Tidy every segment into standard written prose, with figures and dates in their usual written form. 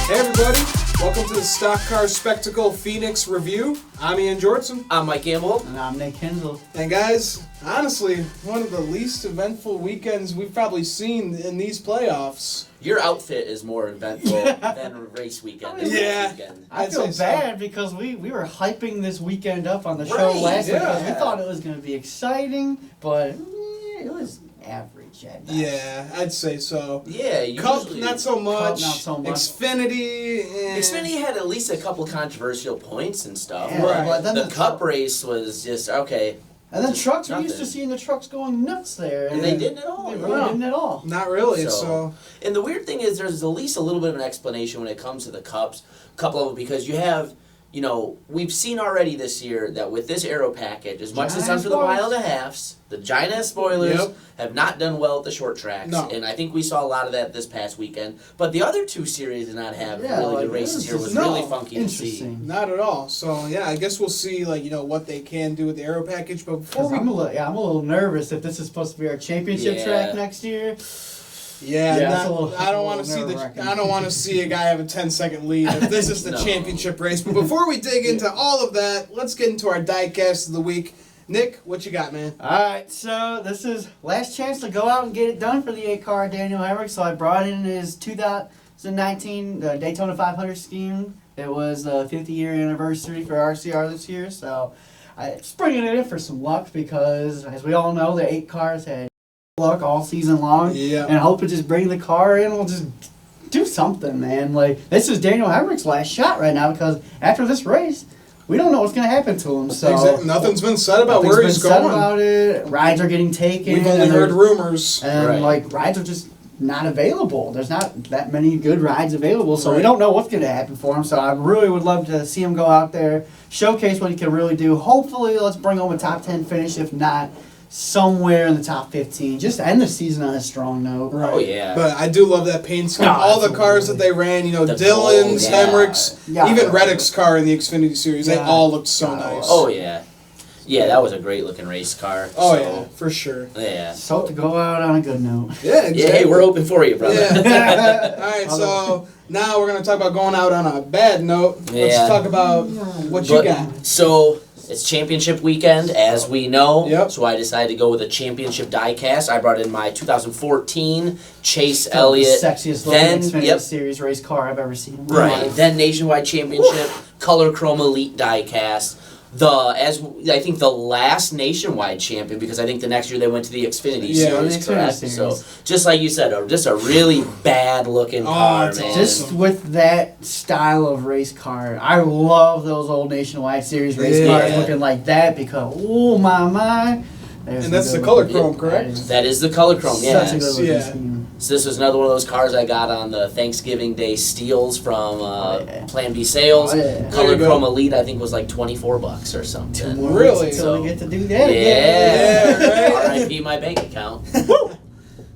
Hey everybody, welcome to the Stock Car Spectacle Phoenix Review. I'm Ian Jortson. I'm Mike Gamble. And I'm Nick Hensel. And guys, honestly, one of the least eventful weekends we've probably seen in these playoffs. Your outfit is more eventful than race weekend. Weekend. I feel bad because we were hyping this weekend up on the show last week because we thought it was going to be exciting, but it was average at best. Yeah, I'd say so. Yeah, Cup, not so much. Cup, not so much. Xfinity. Xfinity had at least a couple controversial points and stuff. Yeah, right. But then The Cup race was just, okay. And then trucks, nothing. we used to seeing the trucks going nuts there. And they didn't at all. They really didn't at all. Not really, so. And the weird thing is there's at least a little bit of an explanation when it comes to the Cups, couple of them, because you have, you know, we've seen already this year that with this aero package, as much as it's done for the mile and a halves, the giant ass spoilers have not done well at the short tracks. No. And I think we saw a lot of that this past weekend. But the other two series did not have really good races here. It was really funky to see. Not at all. So, yeah, I guess we'll see, like, you know, what they can do with the aero package. But before we... I'm a little nervous if this is supposed to be our championship track next year. Yeah, I don't want to see I don't want to see a guy have a 10-second lead if this is the championship race. But before we dig into all of that, let's get into our diecast of the week. Nick, what you got, man? All right, so this is last chance to go out and get it done for the 8-car Daniel Hemrick. So I brought in his 2019 Daytona 500 scheme. It was the 50-year anniversary for RCR this year, so I'm just bringing it in for some luck because, as we all know, the 8 cars had luck all season long, and I hope to just bring the car in. We'll just do something, man. Like, this is Daniel Hemrick's last shot right now because after this race, we don't know what's going to happen to him. So exactly. Nothing's been said about where he's going. About it. Rides are getting taken. We've only heard rumors, and like rides are just not available. There's not that many good rides available, so we don't know what's going to happen for him. So I really would love to see him go out there, showcase what he can really do. Hopefully, let's bring home a top 10 finish. If not, somewhere in the top 15. Just end the season on a strong note. Right. Oh, yeah. But I do love that paint scheme. All the cars that they ran, you know, Dillon's, Hemrick's, even Reddick's car in the Xfinity Series, they all looked so nice. Oh, yeah. Yeah, that was a great looking race car. Oh, yeah, for sure. Yeah. So to go out on a good note. Yeah, exactly. Yeah, hey, we're open for you, brother. Yeah. All right, so now we're going to talk about going out on a bad note. Let's talk about what you got. So, it's championship weekend, as we know. Yep. So I decided to go with a championship diecast. I brought in my 2014 Chase Elliott. The sexiest looking Xfinity Series race car I've ever seen. Right. Then Nationwide Championship, Color Chrome Elite diecast. I think the last nationwide champion, because I think the next year they went to the Xfinity Series, correct? So just like you said, just a really bad looking car, man. Just with that style of race car, I love those old Nationwide Series race cars looking like that because oh my. And that's the color chrome, correct? That is the color chrome, yeah. Such a good looking scheme. So this was another one of those cars I got on the Thanksgiving Day steals from Plan B Sales. Color Chrome Elite, I think, was like $24 or something. Really? So we get to do that again. Yeah, right. R.I.P. my bank account.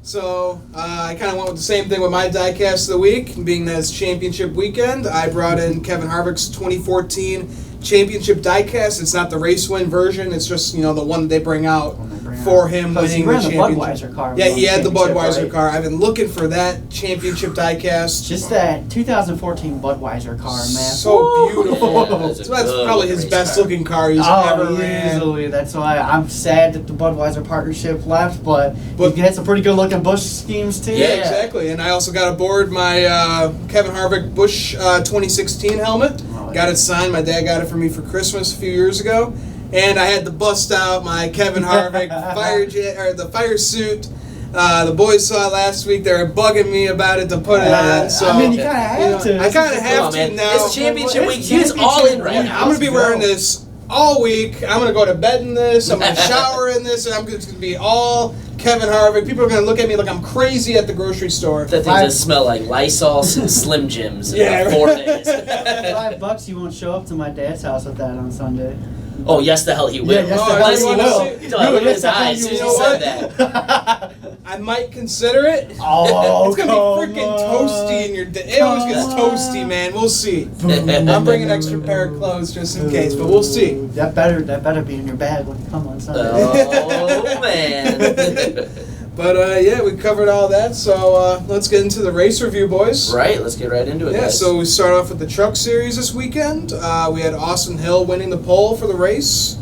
So I kind of went with the same thing with my diecast of the week, being that it's championship weekend. I brought in Kevin Harvick's 2014 championship diecast. It's not the race win version. It's just, you know, the one that they bring out for him winning the championship. Budweiser car. Yeah, he had the Budweiser car. I've been looking for that championship diecast. Just that 2014 Budweiser car, man. So beautiful. Yeah, so that's probably his best looking car he's ever ran. Easily. That's why I'm sad that the Budweiser partnership left, but he had some pretty good looking Busch schemes too. Yeah, exactly. And I also got aboard my Kevin Harvick Busch 2016 helmet. Got it signed. My dad got it for me for Christmas a few years ago. And I had to bust out my Kevin Harvick the fire suit. The boys saw it last week. They were bugging me about it to put it on. So I mean, you kind of have to. I kind of have to now. It's championship week. He's all in right now. I'm going to be wearing this all week. I'm going to go to bed in this. I'm going to shower in this. And it's going to be all Kevin Harvick. People are going to look at me like I'm crazy at the grocery store. That thing just smell like Lysol and Slim Jims in about 4 days. $5 you won't show up to my dad's house with that on Sunday. Oh, yes, the hell he will. Yeah, yes, the hell he will. Look at his eyes as soon as he said that. I might consider it. Oh, it's gonna be freaking toasty in your day. It always gets toasty, man. We'll see. I'm bringing an extra pair of clothes just in case, but we'll see. That better be in your bag when you come on Sunday. Oh man. But yeah, we covered all that, so let's get into the race review, boys. Right, let's get right into it, Yeah, guys. so we start off with the Truck Series this weekend. We had Austin Hill winning the pole for the race.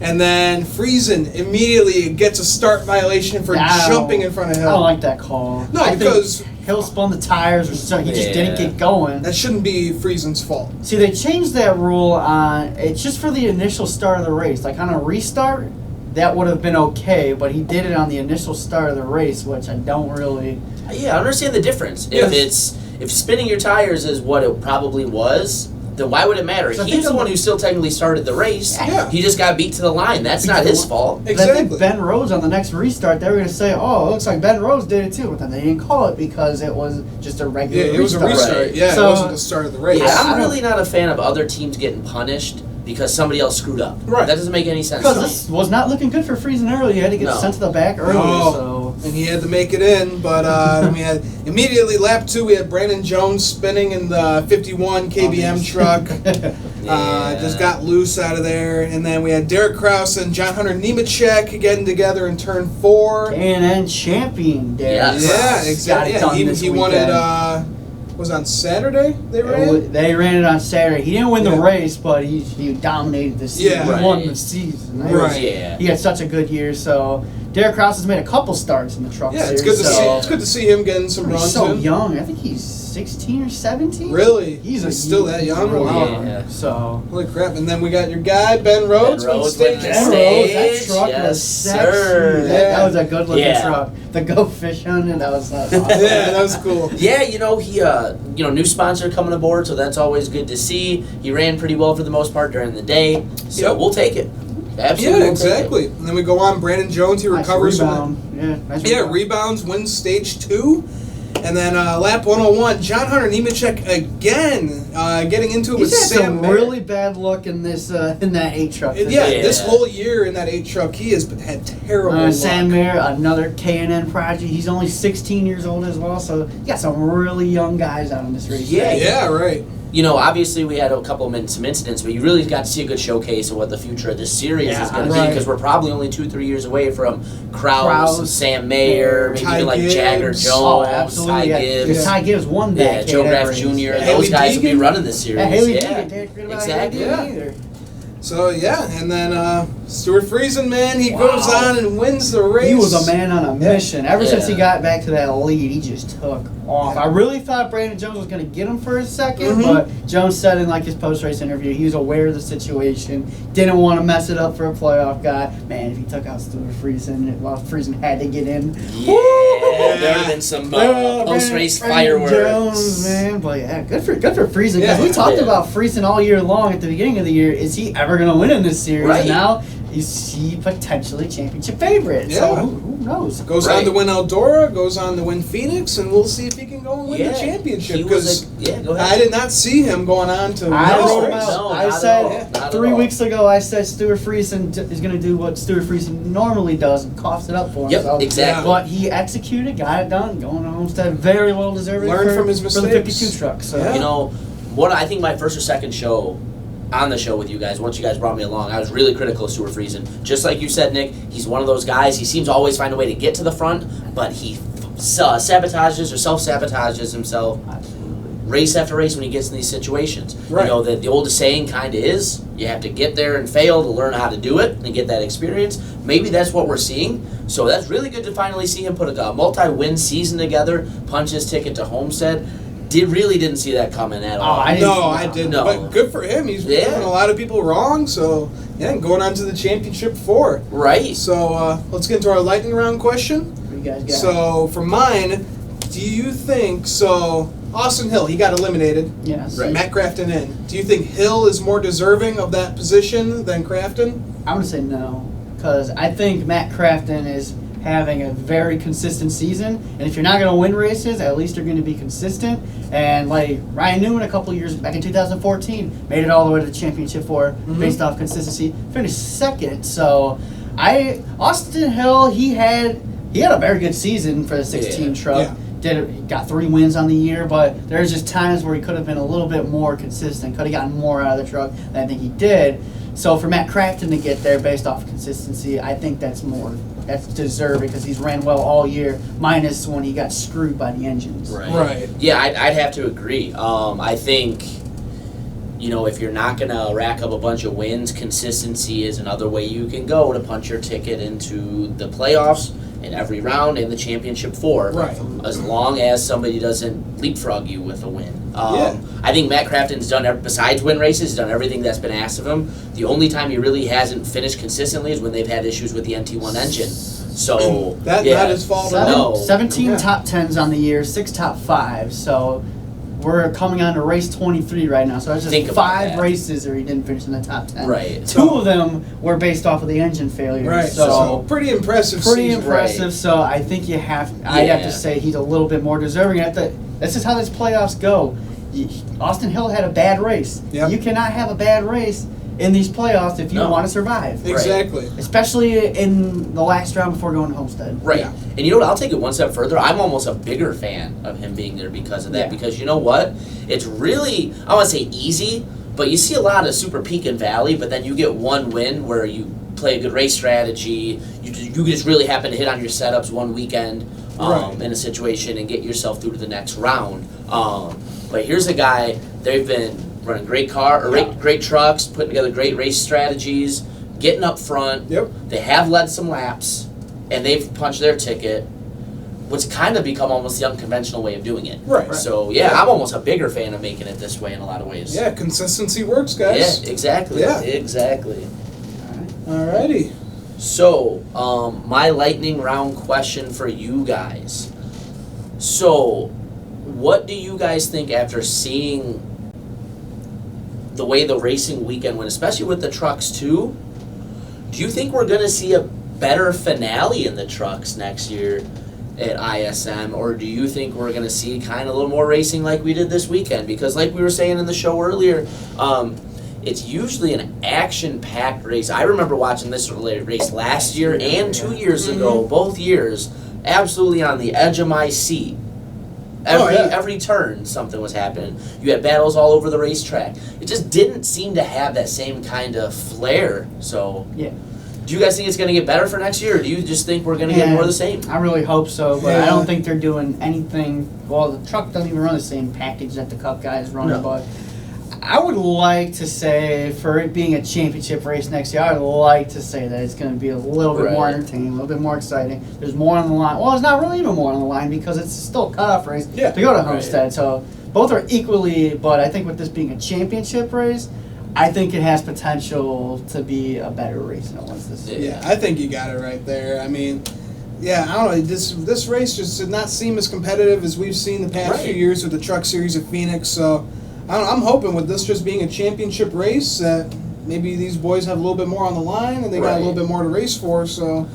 And then Friesen immediately gets a start violation for jumping in front of Hill. I don't like that call. No, because Hill spun the tires or something. He just didn't get going. that shouldn't be Friesen's fault. See, they changed that rule on, it's just for the initial start of the race. Like on a restart, that would have been okay, but he did it on the initial start of the race, which I don't really... Yeah, I understand the difference. Yes. If spinning your tires is what it probably was, then why would it matter? So He's the one who still technically started the race. Yeah. He just got beat to the line. That's not his fault. I think Exactly. Ben Rhodes on the next restart, they were going to say, oh, it looks like Ben Rhodes did it too, but then they didn't call it because it was just a regular Yeah, it was a restart. restart. Right. Yeah, So- it wasn't the start of the race. Yeah, I'm I really not a fan of other teams getting punished because somebody else screwed up. Right. That doesn't make any sense. Because to me. this was not looking good for Friesen early. He had to get No. sent to the back early, so... And he had to make it in, but then we had immediately lap 2. We had Brandon Jones spinning in the 51 KBM truck. Just got loose out of there, and then we had Derek Kraus and John Hunter Nemechek getting together in turn 4. And champion, Derek. Yes. Yeah, exactly. Got it done Yeah, this he won it. weekend. Was on Saturday they ran. They ran it on Saturday. He didn't win the Yeah. race, but he dominated the season. Yeah. He won Right. the season. Right. Yeah. He had such a good year. So Derek Kraus has made a couple starts in the truck Yeah, series. it's good to so see. It's good to see him getting some He's runs so in. young. I think he's 16 or 17. Really, He's still that young. really Wow. young. Yeah. So. Holy crap! And then we got your guy Ben Rhodes. Ben won Rhodes stage winning the Ben one. stage. Rhodes, that truck Yes, was sexy. sir. That was a good looking Yeah. truck. The Go Fish on it, that was awesome. Yeah, that was cool. Yeah, he new sponsor coming aboard, so that's always good to see. He ran pretty well for the most part during the day, so Yep. we'll take it. Absolutely, Yeah, we'll take exactly. And then we go on. Brandon Jones, he Nice recovers from rebound. Yeah, nice it. Yeah, rebound. rebounds, wins stage 2. And then lap 101, John Hunter Nemechek again getting into it with He's had Sam some Mayer. really bad luck in this in that 8 truck. Yeah, Yeah. this whole year in that 8 truck, he has had terrible luck. Sam Mayer, another K&N project. He's only 16 years old as well, so you got some really young guys out in this race. Yeah. Yeah, right. Obviously we had a couple of some incidents, but you really got to see a good showcase of what the future of this series Yeah, is going to be, right. because we're probably only 2-3 years away from Kraus, Kraus, Sam Mayer, maybe Ty even like Gibbs. Jagger Jones, Oh, absolutely. Ty Yeah. Gibbs. Because Ty Gibbs won Yeah, that Joe K&N Graff race. Jr. Yeah, Those Haley guys will be Deegan. running this series. Yeah, Haley yeah. Deegan, didn't forget about Exactly. Haley Yeah. Deegan either. So, yeah, and then Stuart Friesen, man, he Wow. goes on and wins the race. He was a man on a mission. Ever since he Yeah. got back to that lead, he just took off. I really thought Brandon Jones was going to get him for a second, Mhm. but Jones said in like his post-race interview, he was aware of the situation, didn't want to mess it up for a playoff guy. Man, if he took out Stuart Friesen, well, Friesen had to get in. Yeah, there would have been some post-race Brandon fireworks. Jones, man, but yeah, good for Friesen. Because Yeah. we talked Yeah. about Friesen all year long at the beginning of the year. Is he ever going to win in this series? Right. And now is he potentially championship favorite? So Yeah. who knows? Goes on to win Eldora, goes on to win Phoenix, and we'll see if he can go and win Yeah. the championship. He was Because go ahead. I did not see him going on to I win wrote this him race. out. No, I not at said all. Not at 3 all. weeks ago. I said Stuart Friesen is going to do what Stuart Friesen normally does and coughs it up for Yep, himself. exactly. But he executed, got it done, going to Homestead, very well deserved. Learned for, from his for the mistakes. 52 truck. So Yeah. What I think my first or second show on the show with you guys, once you guys brought me along, I was really critical of Stuart Friesen. Just like you said, Nick, he's one of those guys, he seems to always find a way to get to the front, but he sabotages or self-sabotages himself race after race when he gets in these situations. Right. The oldest saying kind of is, you have to get there and fail to learn how to do it and get that experience. Maybe that's what we're seeing. So that's really good to finally see him put a multi-win season together, punch his ticket to Homestead. Really didn't see that coming at all. I didn't No, see I that. didn't. No. But good for him. He's Yeah. proving a lot of people wrong. So, yeah, going on to the championship 4. Right. So, let's get into our lightning round question. What you guys got? So, for mine, do you think, Austin Hill, he got eliminated. yes. Right. Matt Crafton in. Do you think Hill is more deserving of that position than Crafton? I'm going to say no. Because I think Matt Crafton is having a very consistent season. And if you're not going to win races, at least you're going to be consistent. And like Ryan Newman a couple years back in 2014 made it all the way to the championship 4 based off consistency. Finished second. So Austin Hill, he had a very good season for the 16 truck. Yeah. Got 3 wins on the year, but there's just times where he could have been a little bit more consistent. Could have gotten more out of the truck than I think he did. So for Matt Crafton to get there based off consistency, I think that's deserved because he's ran well all year, minus when he got screwed by the engines. Right. Yeah, I'd have to agree. I think, if you're not going to rack up a bunch of wins, consistency is another way you can go to punch your ticket into the playoffs in every round and the championship 4. Right. As long as somebody doesn't leapfrog you with a win. I think Matt Crafton's done, besides win races, he's done everything that's been asked of him. The only time he really hasn't finished consistently is when they've had issues with the NT1 engine. So not his fault at all. 17 top 10s on the year, 6 top 5s. So we're coming on to race 23 right now. So that's just 5 races where he didn't finish in the top 10. Right. 2 of them were based off of the engine failure. Right. So pretty impressive. Pretty season. impressive. Right. So I think I'd have to say he's a little bit more deserving. This is how these playoffs go. Austin Hill had a bad race. Yep. You cannot have a bad race in these playoffs if you want to survive. Exactly. Especially in the last round before going to Homestead. Right. Yeah. And you know what? I'll take it one step further. I'm almost a bigger fan of him being there because of that. Yeah. Because you know what? It's really, I want to say easy, but you see a lot of super peak and valley, but then you get one win where you play a good race strategy. You just really happen to hit on your setups one weekend in a situation and get yourself through to the next round. But here's a guy, they've been running great great trucks, putting together great race strategies, getting up front. Yep. They have led some laps, and they've punched their ticket, which kind of become almost the unconventional way of doing it. Right. So, I'm almost a bigger fan of making it this way in a lot of ways. Yeah, consistency works, guys. Yeah, exactly. Yeah. Exactly. Alrighty. So, my lightning round question for you guys. So, what do you guys think after seeing the way the racing weekend went, especially with the trucks too? Do you think we're going to see a better finale in the trucks next year at ISM, or do you think we're going to see kind of a little more racing like we did this weekend? Because like we were saying in the show earlier, it's usually an action-packed race. I remember watching this race last year and 2 years ago, both years, absolutely on the edge of my seat. Every turn, something was happening. You had battles all over the racetrack. It just didn't seem to have that same kind of flair. So, do you guys think it's going to get better for next year, or do you just think we're going to get more of the same? I really hope so, but I don't think they're doing anything. Well, the truck doesn't even run the same package that the Cup guys run, but I would like to say, for it being a championship race next year, I would like to say that it's going to be a little bit more entertaining, a little bit more exciting. There's more on the line. Well, it's not really even more on the line because it's still a cutoff race to go to Homestead. So both are equally, but I think with this being a championship race, I think it has potential to be a better race than it was this year. Yeah, I think you got it right there. I mean, I don't know. This race just did not seem as competitive as we've seen the past few years with the Truck Series at Phoenix. So I'm hoping with this just being a championship race that maybe these boys have a little bit more on the line and they got a little bit more to race for. So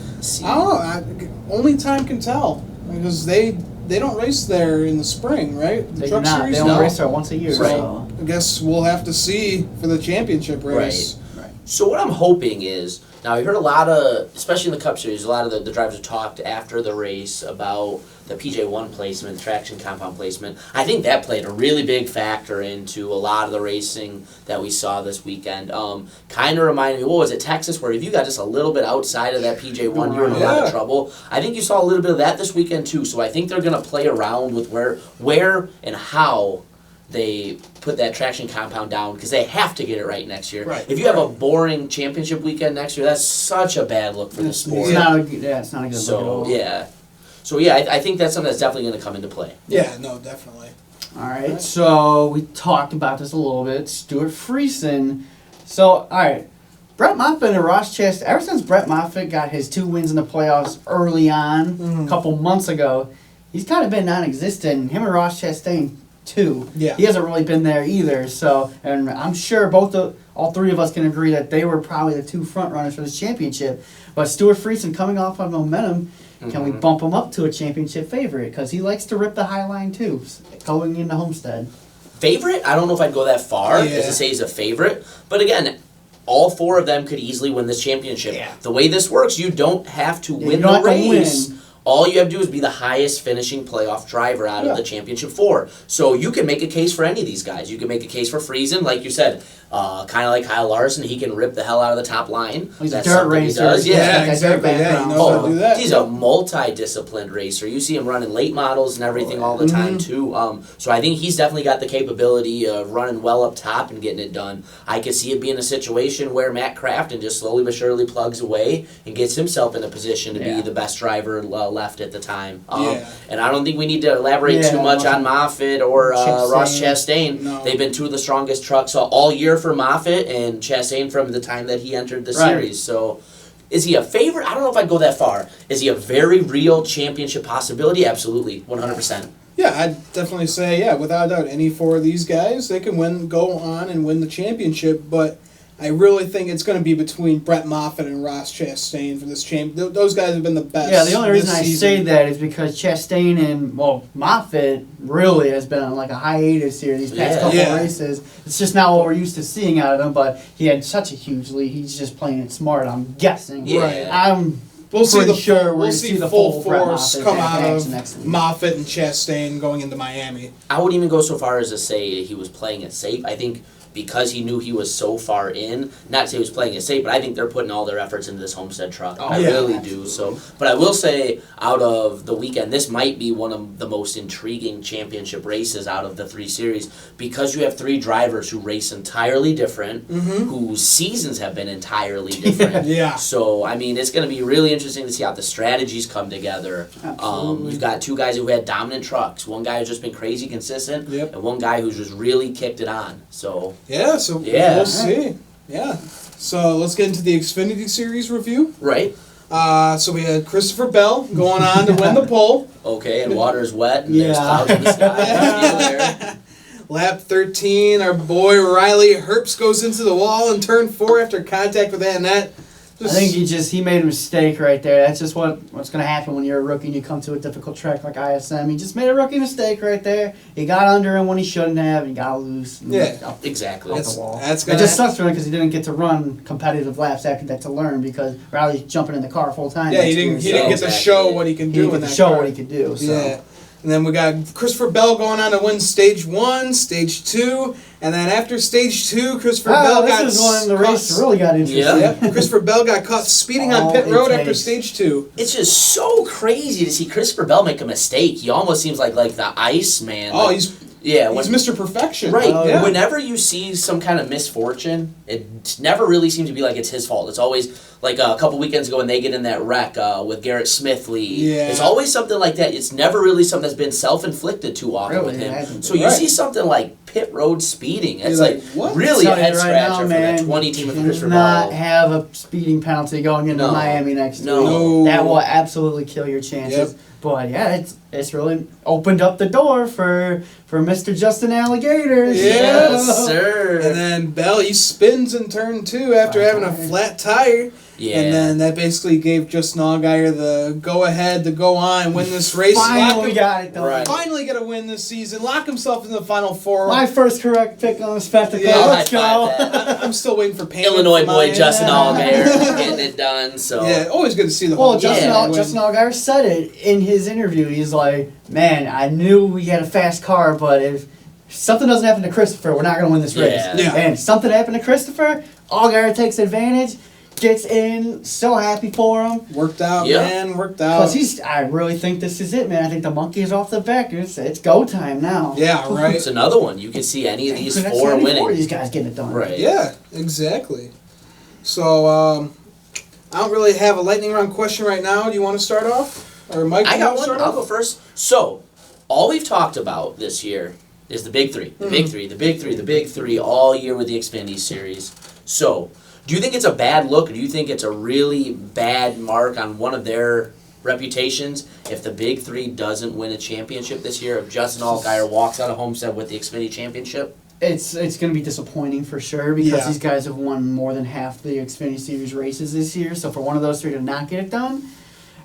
I don't know. Only time can tell because they don't race there in the spring, right? They do not. They only race there once a year. So I guess we'll have to see for the championship race. Right. So what I'm hoping is, now we heard a lot of, especially in the Cup Series, a lot of the drivers have talked after the race about the PJ1 placement, traction compound placement. I think that played a really big factor into a lot of the racing that we saw this weekend. Kind of reminded me, what was it, Texas, where if you got just a little bit outside of that PJ1, you were in a lot of trouble. I think you saw a little bit of that this weekend too, so I think they're going to play around with where and how they put that traction compound down because they have to get it right next year. Right. If you have a boring championship weekend next year, that's such a bad look for the sport. It's not a good look at all. So I think that's something that's definitely going to come into play. Yeah, no, definitely. All right, so we talked about this a little bit. Stuart Friesen. So, all right, Brett Moffitt and Ross Chastain, ever since Brett Moffitt got his 2 wins in the playoffs early on, a couple months ago, he's kind of been non-existent. Him and Ross Chastain, too. Yeah. He hasn't really been there either. So, and I'm sure all 3 of us can agree that they were probably the 2 front runners for this championship. But Stuart Friesen coming off on momentum, can we bump him up to a championship favorite? Because he likes to rip the high line too, going into Homestead. Favorite? I don't know if I'd go that far as to say he's a favorite. But again, all 4 of them could easily win this championship. Yeah. The way this works, you don't have to win don't the have to race. win. all you have to do is be the highest finishing playoff driver out of the championship 4. So you can make a case for any of these guys. You can make a case for Friesen, like you said, kind of like Kyle Larson. He can rip the hell out of the top line. He's a dirt racer. Exactly. Yeah, he knows how to do that. He's a multi-disciplined racer. You see him running late models and everything all the time too. So I think he's definitely got the capability of running well up top and getting it done. I could see it being a situation where Matt Crafton just slowly but surely plugs away and gets himself in a position to be the best driver left at the time. And I don't think we need to elaborate too much on Moffitt or Ross Chastain. No. They've been two of the strongest trucks all year for Moffitt and Chastain from the time that he entered the series. So is he a favorite? I don't know if I'd go that far. Is he a very real championship possibility? Absolutely, 100%. Yeah, I'd definitely say, without a doubt, any 4 of these guys, they can go on and win the championship, but I really think it's going to be between Brett Moffitt and Ross Chastain for this champ. Those guys have been the best. Yeah, the only reason I say that is because Chastain and Moffitt really has been on like a hiatus here these past couple races. It's just not what we're used to seeing out of him. But he had such a huge lead. He's just playing it smart. I'm guessing. Yeah. We'll see the full force come out of Moffitt and Chastain going into Miami. I wouldn't even go so far as to say he was playing it safe. I think because he knew he was so far in, not to say he was playing it safe, but I think they're putting all their efforts into this Homestead truck. I really do. So, but I will say, out of the weekend, this might be one of the most intriguing championship races out of the 3 series because you have 3 drivers who race entirely different, whose seasons have been entirely different. So, I mean, it's going to be really interesting to see how the strategies come together. You've got 2 guys who had dominant trucks. One guy who's just been crazy consistent, and one guy who's just really kicked it on. So. We'll see. So let's get into the Xfinity Series review. Right. So we had Christopher Bell going on to win the pole. Okay, and water's wet, and there's clouds in the sky. Lap 13, our boy Riley Herbst goes into the wall in turn 4 after contact with that net. I think he made a mistake right there. That's just what's going to happen when you're a rookie and you come to a difficult track like ISM. He just made a rookie mistake right there. He got under him when he shouldn't have. He got loose. Exactly. Off the wall. It just sucks for him because he didn't get to run competitive laps after that to learn because Riley's jumping in the car full time. Yeah, he didn't get to show what he can do in that show car. what he could do. So. Yeah. And then we got Christopher Bell going on to win Stage 1, Stage 2, and then after Stage 2, Christopher Bell got... This is when the race really got interesting. Christopher Bell got caught speeding on pit road after Stage 2. It's just so crazy to see Christopher Bell make a mistake. He almost seems like the Iceman. Oh, he's Mr. Perfection. Right. Whenever you see some kind of misfortune, it never really seems to be like it's his fault. It's always like a couple weekends ago when they get in that wreck with Garrett Smithley. Yeah. It's always something like that. It's never really something that's been self-inflicted too often with him. So you see something like pit road speeding. It's really a head scratcher for that 20 team with Christopher Bell. Not have a speeding penalty going into Miami next week. That will absolutely kill your chances. Yep. But yeah, it's really opened up the door for Mr. Justin Alligator. Yes, sir. And then Bell, he spins in turn 2 after having a flat tire. Yeah. And then that basically gave Justin Allgaier the go-ahead to go on and win this race. Finally got it done. Finally going to win this season. Lock himself in the Final 4. My first correct pick on the spectacle. Yeah, let's go. I'm still waiting for payment. Illinois boy Justin Allgaier getting it done. So always good to see the whole Justin Allgaier said it in his interview. He's like, man, I knew we had a fast car, but if something doesn't happen to Christopher, we're not going to win this race. Yeah. And if something happened to Christopher, Allgaier takes advantage. Gets in, so happy for him. Worked out, man, worked out. Because I really think this is it, man. I think the monkey is off the back. It's go time now. Yeah, right. It's another one. You can see any of these 4 winning. 4 of these guys getting it done. Right. Yeah, exactly. So, I don't really have a lightning round question right now. Do you want to start off? Or Mike, I got one. I'll go first. So, all we've talked about this year is the big 3. The big 3, the big 3, the big 3 all year with the Xfinity Series. So, do you think it's a bad look, or do you think it's a really bad mark on one of their reputations if the big 3 doesn't win a championship this year, if Justin Allgaier walks out of Homestead with the Xfinity Championship? It's going to be disappointing for sure because these guys have won more than half the Xfinity Series races this year. So for one of those 3 to not get it done,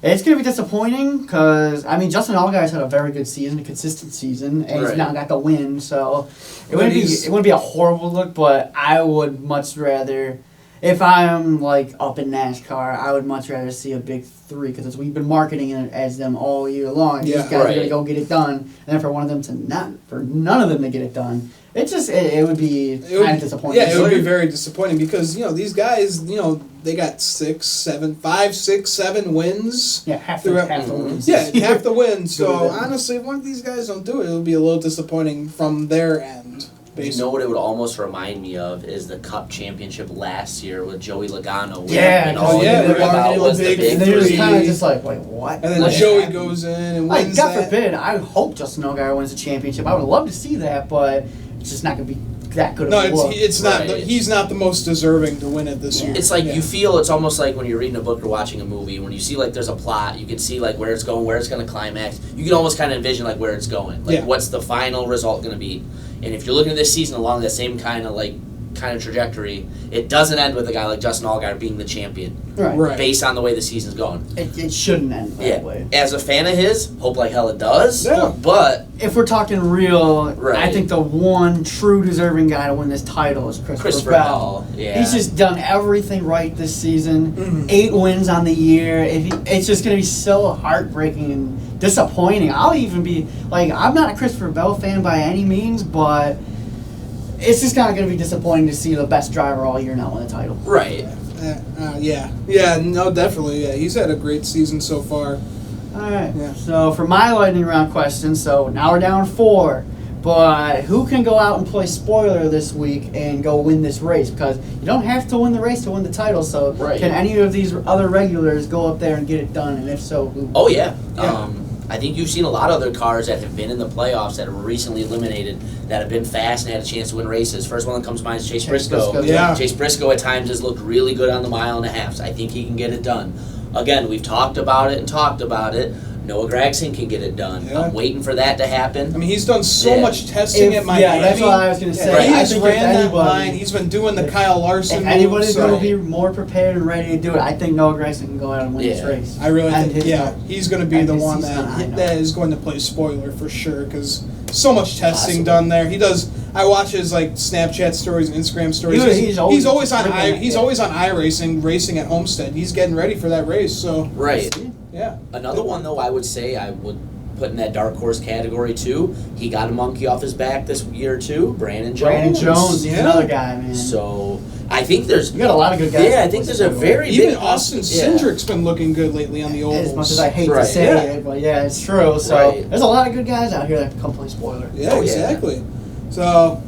it's going to be disappointing because, I mean, Justin Allgaier's had a very good season, a consistent season, and he's not got the win. So it wouldn't be a horrible look, but I would much rather if I'm like up in NASCAR, I would much rather see a big three because we've been marketing it as them all year long. Yeah, These guys are right. gonna go get it done, and then for none of them to get it done, it would be kind of disappointing. Yeah, it would be very disappointing because these guys, they got 5, 6, 7 wins. Yeah, half throughout- the wins. Yeah, half the wins. So Good. honestly, if one of these guys don't do it, it'll be a little disappointing from their end. You know what it would almost remind me of is the Cup Championship last year with Joey Logano. Yeah, and all yeah, you heard the about was the big big And they're just three. kind of just like, wait, what? And then What Joey happened? goes in and Like, wins God that. forbid, I hope Justin Allgaier wins the championship. I would love to see that, but it's just not going to be that good of No, a look. it's not. Right. He's not the most deserving to win it this year. It's like Yeah. you feel it's almost like when you're reading a book or watching a movie. When you see like there's a plot, you can see like where it's going, where it's going to climax. You can almost kind of envision like where it's going, like Yeah. what's the final result going to be. And if you're looking at this season along that same kind of trajectory, it doesn't end with a guy like Justin Allgaier being the champion Right. based on the way the season's going. It shouldn't end that way. As a fan of his, hope like hell it does. Yeah. But If we're talking real, Right. I think the one true deserving guy to win this title is Christopher Bell. Bell, yeah, He's just done everything right this season. Mhm. 8 wins on the year. It's just going to be so heartbreaking and disappointing. I'll even be like, I'm not a Christopher Bell fan by any means, but it's just not going to be disappointing to see the best driver all year now win the title. right. Yeah, no, definitely. Yeah, he's had a great season so far. All right. Yeah. So for my lightning round question, so now we're down 4. But who can go out and play spoiler this week and go win this race? Because you don't have to win the race to win the title. So Right. can any of these other regulars go up there and get it done? And if so, who? Oh yeah. Yeah. I think you've seen a lot of other cars that have been in the playoffs that were recently eliminated that have been fast and had a chance to win races. First one that comes to mind is Chase Briscoe. Yeah. Chase Briscoe at times has looked really good on the 1.5 miles. I think he can get it done. Again, we've talked about it. Noah Gragson can get it done. Yeah. I'm waiting for that to happen. I mean, he's done so Yeah. much testing at Miami. Yeah, that's what I was going to say. Right. He I has think if ran that anybody- line. He's been doing the Kyle Larson If move, anybody's so going to be more prepared and ready to do it, I think Noah Gragson can go out and win this Yeah. race. I really And think, his- he's going to be and the his one season high note. that is going to play spoiler for sure because so much testing Possible. done there. He does. I watch his Snapchat stories and Instagram stories. He's always on bringing it, he's yeah. always on iRacing, racing at Homestead. He's getting ready for that race. So Right. yeah, Another one, though, I would say I would put in that dark horse category, too. He got a monkey off his back this year, too. Brandon Jones. Brandon Jones, he's Yeah. another guy, man. So, I think there's... You got a lot of good guys. Yeah, I think there's a very even big... Austin yeah. Cindric's been looking good lately on the ovals. As much as I hate Right. to say Yeah. it, but yeah, it's true. So Right. there's a lot of good guys out here that can come play spoiler. Yeah, Oh, yeah. exactly. So,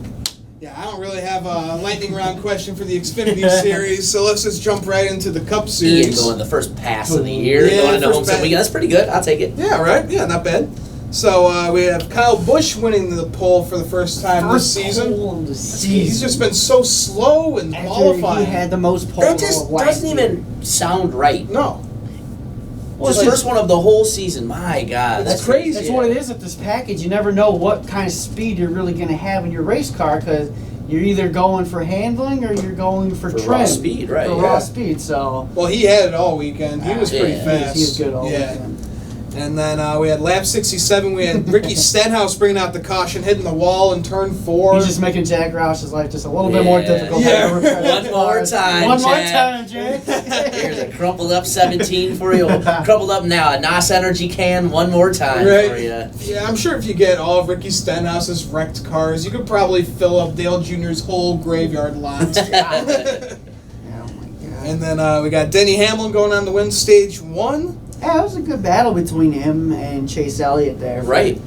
yeah, I don't really have a lightning round question for the Xfinity series, so let's just jump right into the Cup Ian series. going the first pass of the year, Yeah, going into first Homestead pass. weekend. That's pretty good. I'll take it. Yeah, right? Yeah, not bad. So we have Kyle Busch winning the pole for the first time this season. pole of the He's season. just been so slow in After qualifying. he had the most poles. That just doesn't even sound right. No. Well, His it's first one of the whole season. My God, It's that's crazy. That's what it is with this package. You never know what kind of speed you're really going to have in your race car because you're either going for handling or you're going for trim. raw speed, right? For yeah. raw speed, so. Well, he had it all weekend. He was pretty Yeah. fast. He was good all yeah. weekend. And then we had lap 67. We had Ricky Stenhouse bringing out the caution, hitting the wall in turn 4. He's just making Jack Roush's life just a little bit more Yeah. difficult. Yeah. One more time, One more Jack. time, Jack. Here's a crumpled up 17 for you. Crumpled up now, a NOS Energy can one more time Right. for you. Yeah, I'm sure if you get all of Ricky Stenhouse's wrecked cars, you could probably fill up Dale Jr.'s whole graveyard lot. Oh my God. And then we got Denny Hamlin going on to win stage 1. Yeah, it was a good battle between him and Chase Elliott there. Right.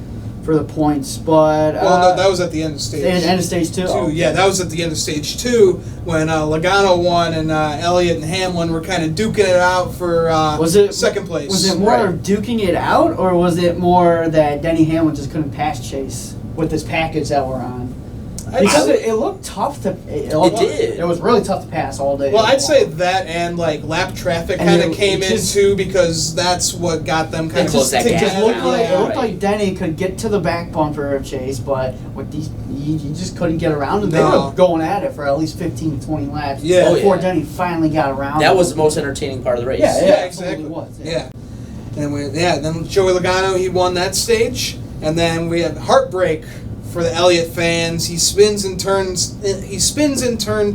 For the points, but Well, no, that was at the end of stage end of stage 2. 2. Oh, Yeah, that was at the end of stage 2 when Logano won and Elliott and Hamlin were kind of duking it out for second place. Was it more Right. of duking it out, or was it more that Denny Hamlin just couldn't pass Chase with this package that we're on? Because it looked tough to. It did. It was really tough to pass all day. Well, I'd say that and lap traffic And kind it- of came it in just- too because that's what got them kind It of closed that gap. It looked like Right. Denny could get to the back bumper of Chase, but with these, he just couldn't get around him. They No. were going at it for at least 15 to 20 laps Yeah. before Oh, yeah. Denny finally got around. That him. was the most entertaining part of the race. Yeah, Yeah, absolutely exactly. was, Yeah. And then Joey Logano, he won that stage. And then we had heartbreak for the Elliott fans. He spins in turn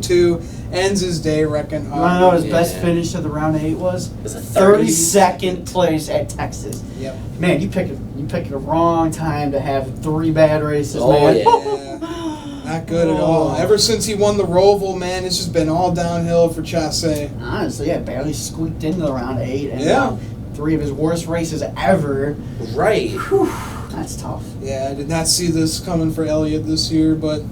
2 ends his day wrecking. You want to know his Yeah. best finish of the round 8 was? It was a 32nd place at Texas. Yep. Man, you picked the wrong time to have 3 bad races, Oh, man. yeah. Not good at all. Ever since he won the Roval, man, it's just been all downhill for Chasse. Honestly, yeah, barely squeaked into the round 8, and Yeah. 3 of his worst races ever. Right. Whew, that's tough. Yeah, I did not see this coming for Elliott this year, but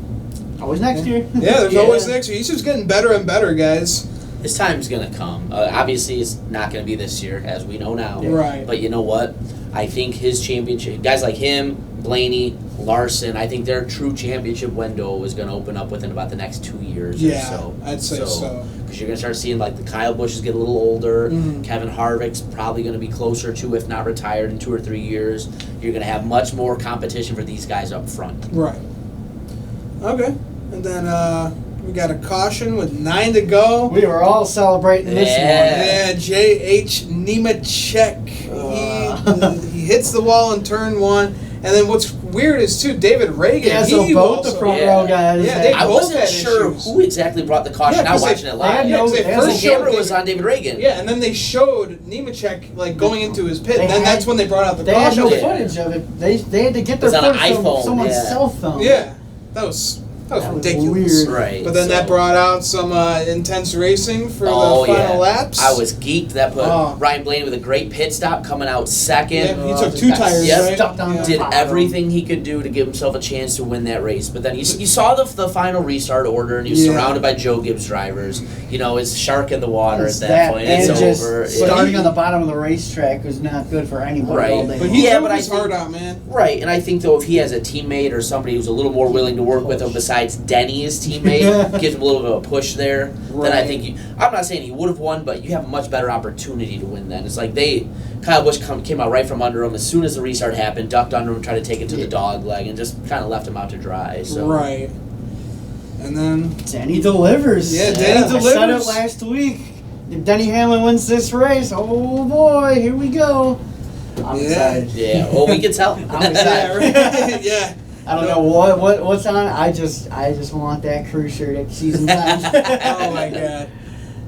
Always next year. yeah, there's Yeah. always next year. He's just getting better and better, guys. His time's going to come. Obviously, it's not going to be this year, as we know now. Right. But you know what? I think his championship, guys like him, Blaney, Larson, I think their true championship window is going to open up within about the next 2 years Yeah, or so. I'd say so. Because you're going to start seeing like the Kyle Bushes get a little older. Mhm. Kevin Harvick's probably going to be closer to, if not retired, in 2 or 3 years. You're going to have much more competition for these guys up front. Right. Okay. And then we got a caution with 9 to go. We were all celebrating this Yeah. Yeah, J.H. Nemechek. He hits the wall in turn 1. And then what's weird is, too, David Reagan. Yeah, so he both the also- front yeah. row guys. Yeah, had- they I both wasn't had sure issues. who exactly brought the caution. Yeah, Not 'cause watching they- it they had live. no- because they they Because first the showed camera was David- on David Reagan. Yeah, and then they showed Nemechek like going into his pit. They Then had- that's when they brought out the They had caution. no Yeah. footage of it. They had to get It was their on an footage from iPhone, someone's yeah. cell phone. Yeah, that was That was ridiculous. weird. Right. But then so- that brought out some intense racing for Oh, the final yeah. laps. I was geeked. That put Oh. Ryan Blaney with a great pit stop coming out second. Yeah, he Oh, took just 2 got tires, Yep. right? stuck down Yeah. the Did bottom. everything he could do to give himself a chance to win that race. But then you saw the final restart order, and he was Yeah. surrounded by Joe Gibbs drivers. You know, it's shark in the water It's at that point. and It's just over. starting he- on the bottom of the racetrack was not good for anybody Right. all day But long. he Yeah, drove but I his think- heart out, man. Right, and I think though if he has a teammate or somebody who's a little more willing to work with him besides Denny, his teammate, gives him a little bit of a push there, then I Right. think I'm not saying he would have won, but you have a much better opportunity to win then. It's like Kyle Busch came out right from under him as soon as the restart happened, ducked under him, tried to take it to the dog leg, and just kind of left him out to dry. So. Right. And then Denny delivers. Yeah, Denny I said it delivers. last week. If Denny Hamlin wins this race, oh boy, here we go. I'm Yeah. excited. Yeah, well, we can tell. I'm yeah, excited. right. Yeah. I don't know what's on. I just want that crew shirt at season time. Oh my god.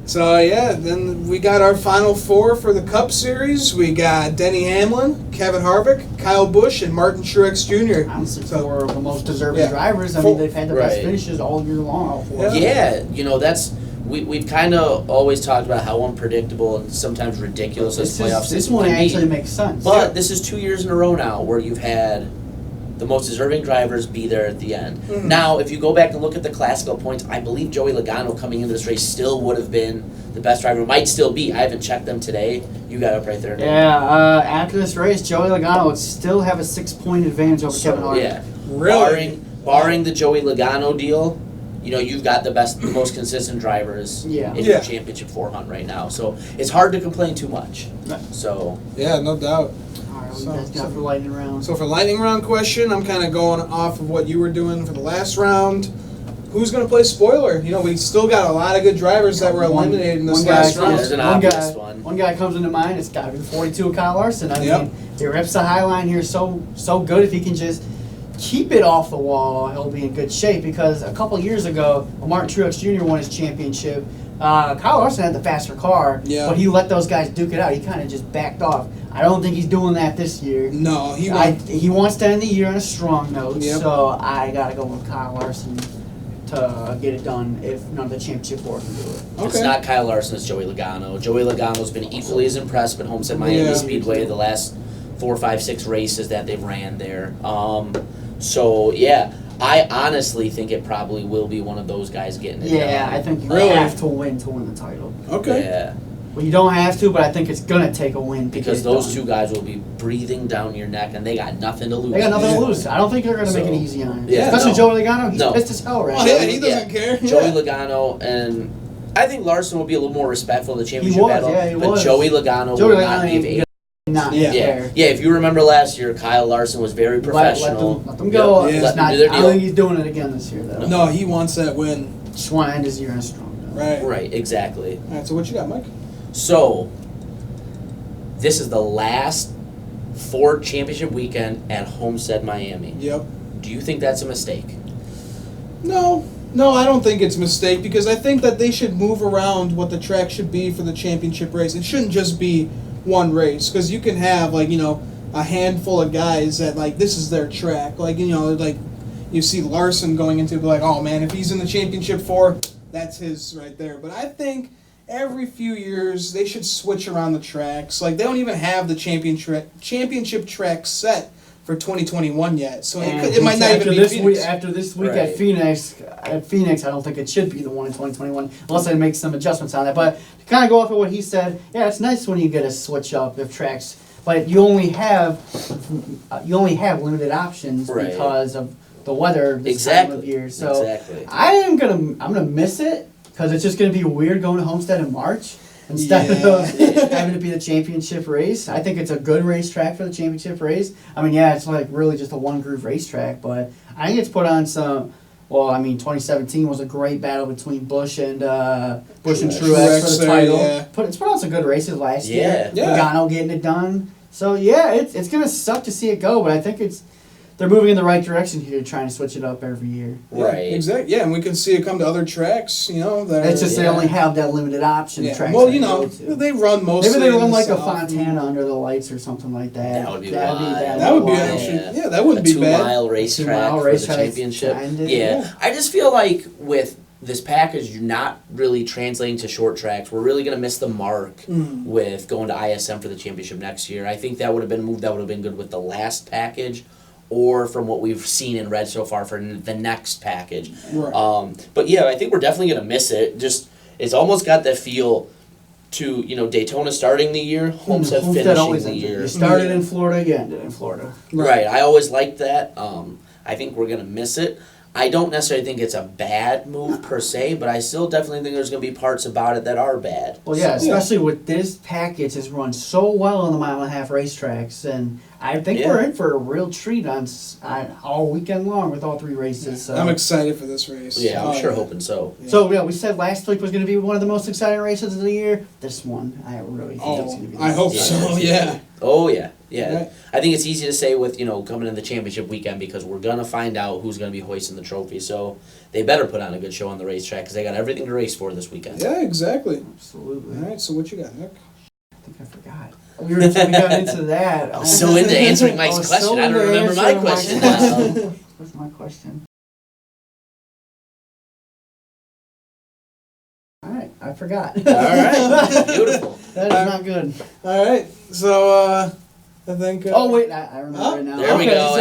So yeah, then we got our final 4 for the Cup Series. We got Denny Hamlin, Kevin Harvick, Kyle Busch, and Martin Truex Jr. Honestly, So- 4 of the most deserving Yeah. drivers. I Full- mean, they've had the best Right. finishes all year long. All 4. Yeah. Yeah, you know, we've kind of always talked about how unpredictable and sometimes ridiculous this playoff This system one can be. actually makes sense. But this is 2 years in a row now where you've had the most deserving drivers be there at the end. Mhm. Now, if you go back and look at the classical points, I believe Joey Logano coming into this race still would have been the best driver. Might still be. I haven't checked them today. You got it up right there. Yeah, after this race, Joey Logano would still have a 6-point advantage over Kevin Harvick. Yeah. Really? Barring the Joey Logano deal, you know, you've got the most consistent drivers Yeah. in Yeah. your championship 4 hunt right now. So it's hard to complain too much. Right. So Yeah, no doubt. All right, what So- you guys got for lightning round? So for lightning round question, I'm kind of going off of what you were doing for the last round. Who's going to play spoiler? You know, we still got a lot of good drivers that were eliminated in this one guy last comes- round. There's an one obvious guy, one. One guy comes into mind. It's got to be the 42 of Kyle Larson. I Yep. mean, he rips the high line here so good. If he can just keep it off the wall, he'll be in good shape. Because a couple years ago, when Martin Truex Jr. won his championship, Kyle Larson had the faster car, Yeah. but he let those guys duke it out. He kind of just backed off. I don't think he's doing that this year. No, he I, won. he wants to end the year on a strong note, Yep. so I gotta go with Kyle Larson to get it done if none of the championship four can do it. It's Okay. not Kyle Larson, it's Joey Logano. Joey Logano's been equally as impressive at Homestead Miami Yeah. Speedway the last 4, 5, 6 races that they've ran there. So yeah, I honestly think it probably will be one of those guys getting it Yeah, done. I think you Really? have to win the title. Okay. Yeah, Well, you don't have to, but I think it's gonna take a win to because get it those done. two guys will be breathing down your neck, and they got nothing to lose. They got nothing Yeah. to lose. I don't think they're gonna make it So, easy on him. yeah, Especially no. Joey Logano. He's No. pissed as hell right Oh, now. yeah, he doesn't care. Joey Yeah. Logano, and I think Larson will be a little more respectful of the championship was, battle. yeah, he but was. Joey Logano Joey will not Logano give ain't not Yeah. Yeah, fair. yeah. If you remember last year, Kyle Larson was very professional. Let them go. Yeah. It's Let them not, do their I don't deal. think he's doing it again this year, though. No, he wants that win. Just want to end his year on a strong note. Right. Right, exactly. All right, so what you got, Mike? So, this is the last Ford Championship weekend at Homestead Miami. Yep. Do you think that's a mistake? No, No, I don't think it's a mistake because I think that they should move around what the track should be for the championship race. It shouldn't just be one race because you can have a handful of guys that this is their track. You see Larson going into oh man, if he's in the championship 4, that's his right there. But I think every few years they should switch around the tracks. They don't even have the championship track set for 2021 yet, so it might not even be Phoenix. After this week at Phoenix, I don't think it should be the one in 2021 unless they make some adjustments on that. But to kind of go off of what he said, yeah, it's nice when you get a switch up of tracks, but you only have limited options because of the weather this time of year. So I'm gonna miss it because it's just gonna be weird going to Homestead in March. Instead of having to be the championship race. I think it's a good racetrack for the championship race. I mean, yeah, it's really just a one-groove racetrack, but I think it's put on some... Well, I mean, 2017 was a great battle between Busch and Truex for the title. Yeah. It's put on some good races last year. Logano getting it done. So, yeah, it's going to suck to see it go, but I think they're moving in the right direction here, trying to switch it up every year. Right. Exactly. Yeah, and we can see it come to other tracks, It's just they only have that limited option tracks. Well, they run mostly. Maybe they run a Fontana under the lights or something like that. That would be that would be actually, that wouldn't be bad. 2-mile racetrack for the championship. Yeah. I just feel like with this package, you're not really translating to short tracks. We're really going to miss the mark with going to ISM for the championship next year. I think that would have been a move that would have been good with the last package, or from what we've seen and read so far for the next package. Right. But yeah, I think we're definitely going to miss it. It's almost got that feel to, Daytona starting the year, Homestead finishing the year. You started in Florida, you ended in Florida. Right. I always liked that. I think we're going to miss it. I don't necessarily think it's a bad move per se, but I still definitely think there's going to be parts about it that are bad. Well, yeah, especially with this package has run so well on the mile-and-a-half racetracks, and I think we're in for a real treat on all weekend long with all 3 races. So. I'm excited for this race. Yeah, I'm sure hoping so. Yeah. So, yeah, we said last week was going to be one of the most exciting races of the year. This one, I really think it's going to be I hope so, yeah. Oh, yeah. Yeah. Right. I think it's easy to say with, coming in the championship weekend because we're going to find out who's going to be hoisting the trophy. So they better put on a good show on the racetrack because they got everything to race for this weekend. Yeah, exactly. Absolutely. All right, so what you got, Nick? I think I forgot. We got into that. I'm so into answering Mike's question. I don't remember my question now. What's my question? All right, I forgot. All right, beautiful. That is not good. All right, so I think. Oh wait, I remember it now. There we go.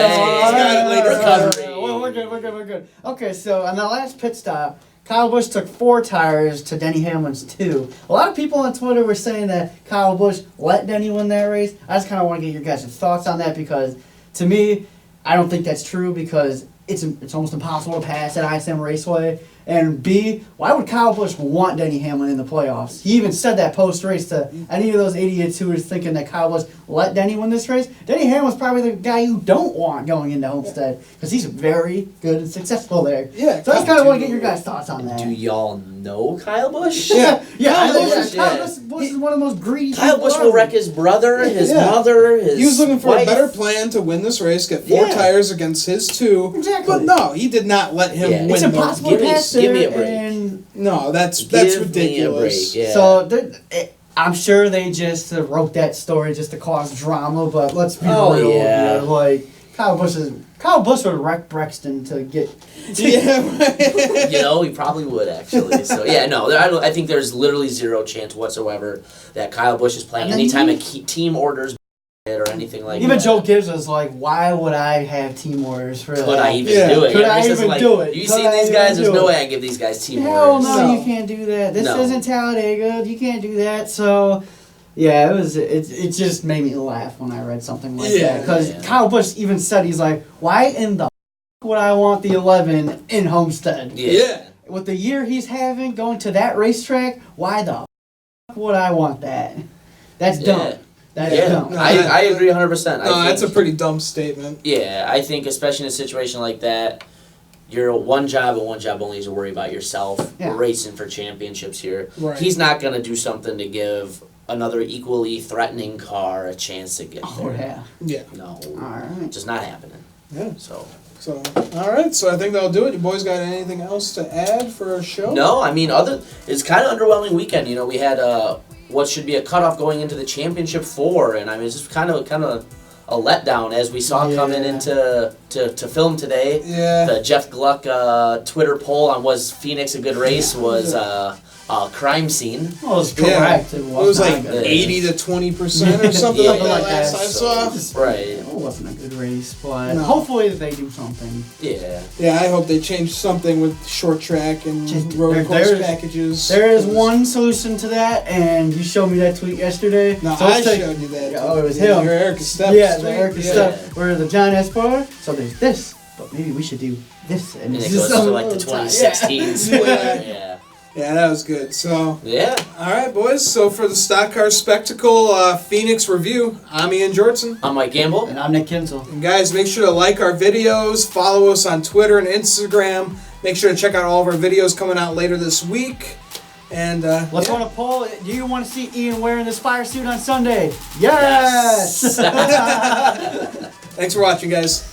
So, we're good. Okay, so on the last pit stop, Kyle Busch took 4 tires to Denny Hamlin's 2. A lot of people on Twitter were saying that Kyle Busch let Denny win that race. I just kind of want to get your guys' thoughts on that because, to me, I don't think that's true because it's almost impossible to pass at ISM Raceway. And B, why would Kyle Busch want Denny Hamlin in the playoffs? He even said that post-race to any of those idiots who were thinking that Kyle Busch let Denny win this race. Denny Hamlin's probably the guy you don't want going into Homestead because he's very good and successful there. Yeah. So I just kind of want to get your guys' thoughts on that. Do y'all know Kyle Busch? Yeah. Kyle Busch is one of the most greedy Kyle Busch will wreck his brother, his mother, his He was looking for wife. a better plan to win this race, get 4 tires against his 2. Exactly. But no, he did not let him win. It's impossible to pass give me a there, break. and no, that's ridiculous. Me a break, yeah. So I'm sure they just wrote that story just to cause drama, but let's be real. Yeah. Like Kyle Busch would wreck Brexton to get. He probably would actually. So yeah, no, I think there's literally 0 chance whatsoever that Kyle Busch is playing anytime a team orders or anything like that. Even Joe Gibbs was like, "Why would I have team orders for that? Could I even do it? Could I even do it? You see these guys? There's no way I give these guys team orders. Hell no, you can't do that. This isn't Talladega. You can't do that." So. Yeah, it just made me laugh when I read something like that. Because Kyle Busch even said, he's like, why in the would I want the 11 in Homestead? Yeah. With the year he's having, going to that racetrack, why the would I want that? That's dumb. That is dumb. I agree 100%. No, that's a pretty dumb statement. Yeah, I think especially in a situation like that, you're one job and one job only is to worry about yourself. Yeah. We're racing for championships here. Right. He's not going to do something to give another equally threatening car a chance to get there. Oh, yeah. Yeah. No. All right. Just not happening. Yeah. So. So, all right. So I think that'll do it. You boys got anything else to add for our show? No, I mean, it's kind of underwhelming weekend. You know, we had what should be a cutoff going into the championship 4, and I mean, it's just kind of a letdown as we saw coming into to film today. Yeah. The Jeff Gluck Twitter poll on was Phoenix a good race was crime scene. Well, it was correct. Yeah. It was like good. 80 to 20% or something like that last I saw. Right. It wasn't a good race, but No. hopefully they do something. Yeah. Yeah, I hope they change something with short track and road course packages. There is one solution to that, and you showed me that tweet yesterday. No, so I showed you that. Oh, it was him. Your Erica Steps Yeah, the tweet. Erica Steps, where the John Esparra. So there's this, but maybe we should do this. And it's it just goes to like some the little time. 2016 split. Yeah. Yeah. Yeah, that was good. So, Yeah. all right, boys. So for the Stock Car Spectacle Phoenix review, I'm Ian Jortson. I'm Mike Gamble. And I'm Nick Kinsel. And guys, make sure to like our videos, follow us on Twitter and Instagram. Make sure to check out all of our videos coming out later this week. And Let's run a poll. Do you want to see Ian wearing this fire suit on Sunday? Yes! Thanks for watching, guys.